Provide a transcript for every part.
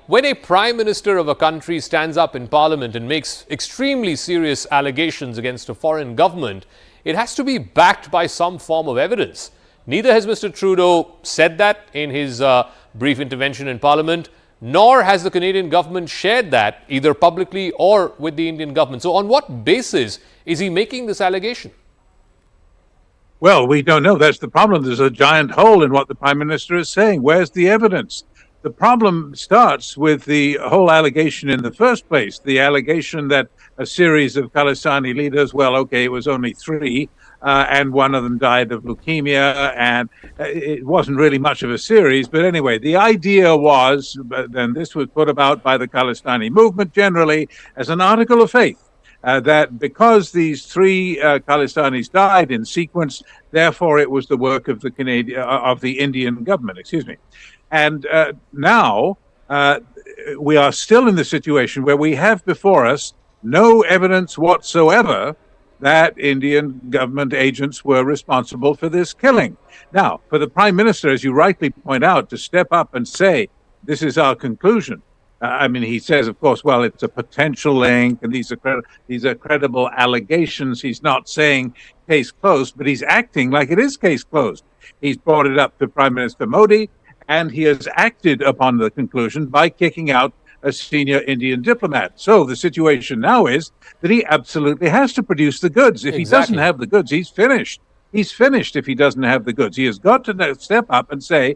when a prime minister of a country stands up in parliament and makes extremely serious allegations against a foreign government, it has to be backed by some form of evidence. Neither has Mr. Trudeau said that in his brief intervention in parliament, nor has the Canadian government shared that either publicly or with the Indian government. So on what basis is he making this allegation? Well, we don't know. That's the problem. There's a giant hole in what the Prime Minister is saying. Where's the evidence? The problem starts with the whole allegation in the first place. The allegation that a series of Khalistani leaders, well, okay, it was only three, and one of them died of leukemia, and it wasn't really much of a series. But anyway, the idea was, and this was put about by the Khalistani movement generally, as an article of faith. That because these three Khalistanis died in sequence, therefore it was the work of the Indian government. Excuse me. And now we are still in the situation where we have before us no evidence whatsoever that Indian government agents were responsible for this killing. Now, for the Prime Minister, as you rightly point out, to step up and say, this is our conclusion. I mean, he says, of course, well, it's a potential link, and these are credible allegations. He's not saying case closed, but he's acting like it is case closed. He's brought it up to Prime Minister Modi, and he has acted upon the conclusion by kicking out a senior Indian diplomat. So the situation now is that he absolutely has to produce the goods. If he doesn't have the goods, he's finished. He's finished if he doesn't have the goods. He has got to step up and say,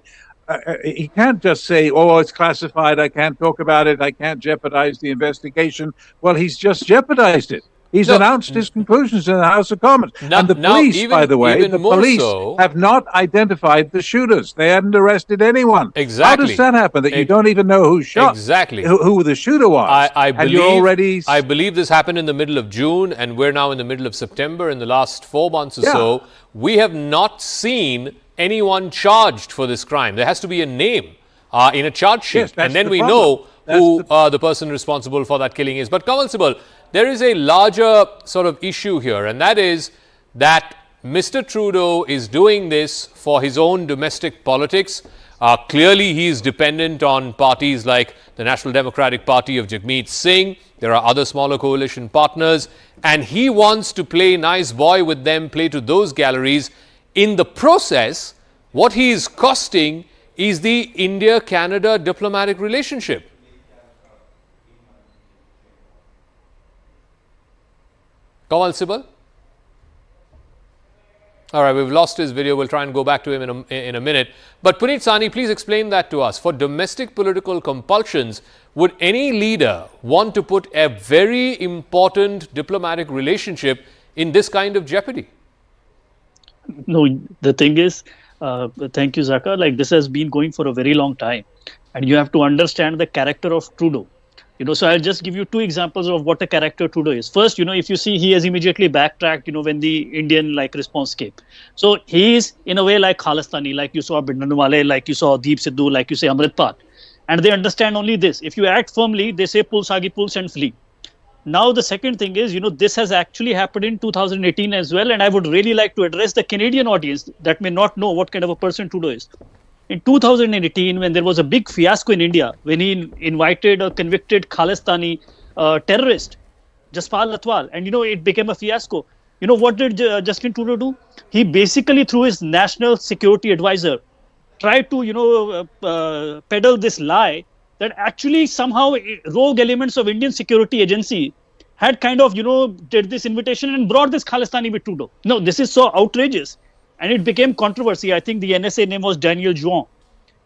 he can't just say, oh, it's classified, I can't talk about it, I can't jeopardize the investigation. Well, he's just jeopardized it. He's announced his conclusions in the House of Commons. And the police, by the way, the police have not identified the shooters. They hadn't arrested anyone. Exactly. How does that happen, that you don't even know who shot? Exactly. Who the shooter was? I believe this happened in the middle of June, and we're now in the middle of September. In the last 4 months or so, we have not seen anyone charged for this crime. There has to be a name in a charge sheet, and then we know who the person responsible for that killing is. But Kanwal Sibal, there is a larger sort of issue here, and that is that Mr. Trudeau is doing this for his own domestic politics. Clearly, he is dependent on parties like the National Democratic Party of Jagmeet Singh. There are other smaller coalition partners, and he wants to play nice boy with them, play to those galleries. In the process, what he is costing is the India-Canada diplomatic relationship. Kanwal Sibal? All right, we've lost his video. We'll try and go back to him in a minute. But Puneet Sahni, please explain that to us. For domestic political compulsions, would any leader want to put a very important diplomatic relationship in this kind of jeopardy? No, the thing is, thank you, Zaka, like this has been going for a very long time. And you have to understand the character of Trudeau. So I'll just give you two examples of what a character Trudeau is. First, if you see, he has immediately backtracked, when the Indian response came. So he is in a way like Khalistani, like you saw Bindranwale, like you saw Deep Sidhu, like you say Amritpal. And they understand only this. If you act firmly, they say pull Sagi pulls and flee. Now, the second thing is, this has actually happened in 2018 as well. And I would really like to address the Canadian audience that may not know what kind of a person Trudeau is. In 2018, when there was a big fiasco in India, when he invited a convicted Khalistani terrorist, Jaspal Latwal, and it became a fiasco. What did Justin Trudeau do? He basically, through his national security advisor, tried to peddle this lie that actually somehow rogue elements of Indian security agency had kind of did this invitation and brought this Khalistani with Trudeau. No, this is so outrageous. And it became controversy. I think the NSA name was Daniel Juan.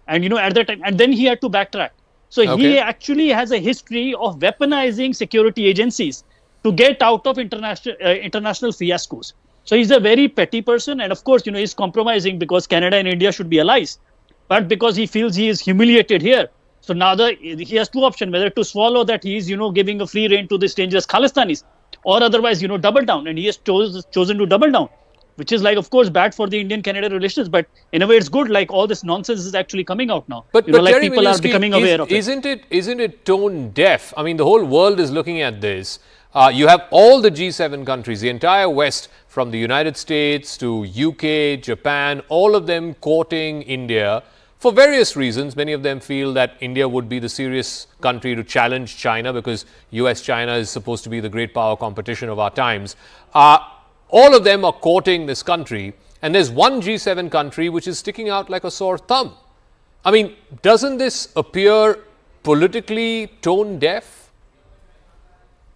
And, at that time, and then he had to backtrack. So he actually has a history of weaponizing security agencies to get out of international fiascos. So he's a very petty person. And of course, he's compromising because Canada and India should be allies. But because he feels he is humiliated here. So now he has two options, whether to swallow that he is, giving a free rein to these dangerous Khalistanis, or otherwise, double down. And he has chosen to double down, which is of course, bad for the Indian-Canada relations. But in a way, it's good. All this nonsense is actually coming out now. But people are becoming aware of it. Isn't it tone deaf? I mean, the whole world is looking at this. You have all the G7 countries, the entire West, from the United States to UK, Japan, all of them courting India for various reasons. Many of them feel that India would be the serious country to challenge China because US-China is supposed to be the great power competition of our times. All of them are courting this country, and there's one G7 country which is sticking out like a sore thumb. I mean, doesn't this appear politically tone deaf?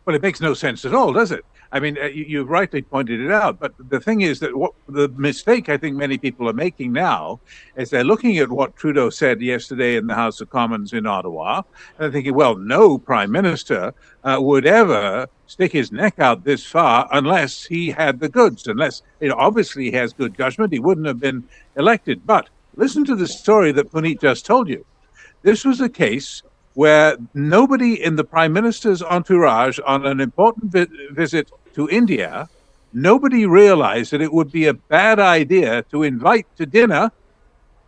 Well, it makes no sense at all, does it? I mean, you rightly pointed it out, but the thing is that what the mistake I think many people are making now is they're looking at what Trudeau said yesterday in the House of Commons in Ottawa, and they're thinking, well, no prime minister would ever stick his neck out this far unless he had the goods, unless, obviously he has good judgment, he wouldn't have been elected. But listen to the story that Puneet just told you. This was a case where nobody in the prime minister's entourage on an important visit to India, nobody realized that it would be a bad idea to invite to dinner,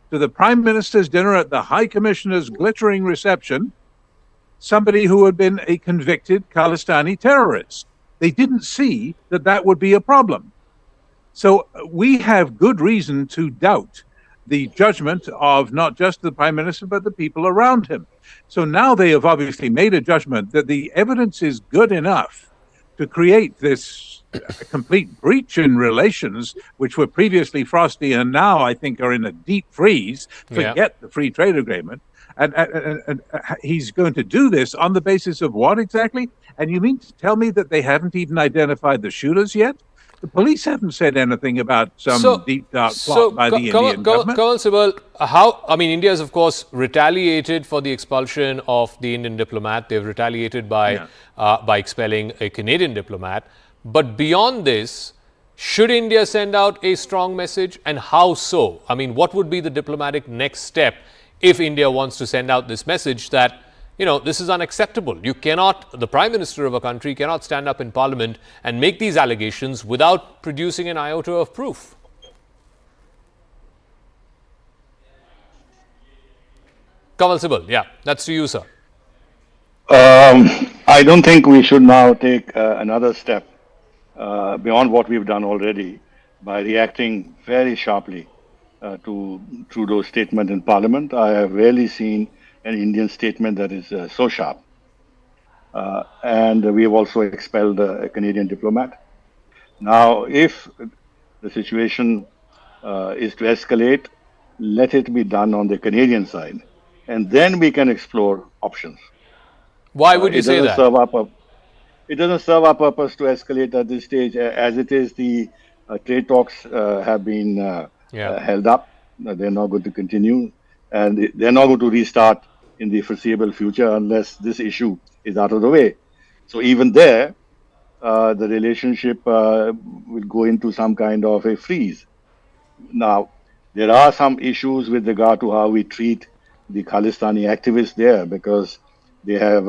to the prime minister's dinner at the high commissioner's glittering reception, somebody who had been a convicted Khalistani terrorist. They didn't see that that would be a problem. So we have good reason to doubt the judgment of not just the prime minister, but the people around him. So now they have obviously made a judgment that the evidence is good enough to create this complete breach in relations, which were previously frosty and now I think are in a deep freeze. Forget the free trade agreement. And he's going to do this on the basis of what exactly? And you mean to tell me that they haven't even identified the shooters yet? The police haven't said anything about some deep, dark plot by the Indian government. Kanwal Sibal, India has, of course, retaliated for the expulsion of the Indian diplomat. They've retaliated by expelling a Canadian diplomat. But beyond this, should India send out a strong message, and how so? I mean, what would be the diplomatic next step if India wants to send out this message that, this is unacceptable? You cannot, the Prime Minister of a country cannot stand up in Parliament and make these allegations without producing an iota of proof. Kanwal Sibal, that's to you, sir. I don't think we should now take another step beyond what we've done already by reacting very sharply to Trudeau's statement in Parliament. I have rarely seen an Indian statement that is so sharp. And we have also expelled a Canadian diplomat. Now, if the situation is to escalate, let it be done on the Canadian side. And then we can explore options. Why would you say that? It doesn't serve our purpose to escalate at this stage. As it is, the trade talks have been held up. They're not going to continue. And they're not going to restart in the foreseeable future unless this issue is out of the way. So even there, the relationship will go into some kind of a freeze. Now, there are some issues with regard to how we treat the Khalistani activists there, because they have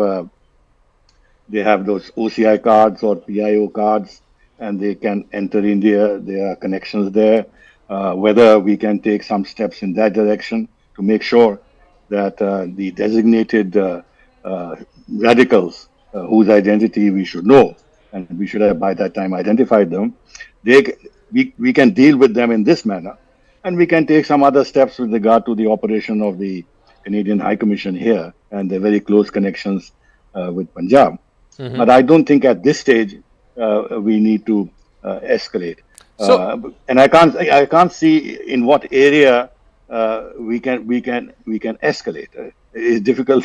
those OCI cards or PIO cards, and they can enter India. There are connections there. Whether we can take some steps in that direction to make sure that the designated radicals whose identity we should know, and we should have by that time identified them, we can deal with them in this manner, and we can take some other steps with regard to the operation of the Canadian High Commission here and the very close connections with Punjab. Mm-hmm. But I don't think at this stage we need to escalate. And I can't see in what area we can escalate. It's difficult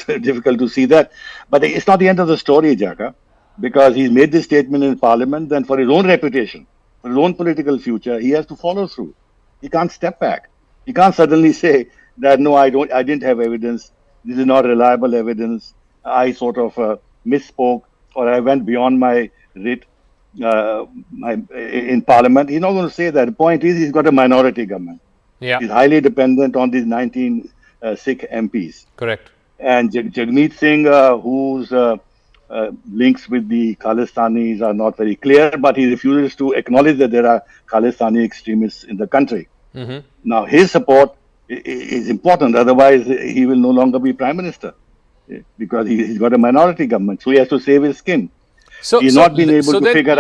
to see that. But it's not the end of the story, Jaka, because he's made this statement in Parliament. Then for his own reputation, for his own political future, he has to follow through. He can't step back. He can't suddenly say that no, I didn't have evidence. This is not reliable evidence. I sort of misspoke, or I went beyond my writ in Parliament. He's not going to say that. The point is, he's got a minority government. Yeah. He's highly dependent on these 19 Sikh MPs. Correct. And Jagmeet Singh, whose links with the Khalistanis are not very clear, but he refuses to acknowledge that there are Khalistani extremists in the country. Mm-hmm. Now, his support is important. Otherwise, he will no longer be Prime Minister, because he's got a minority government. So he has to save his skin. He's not been able to figure out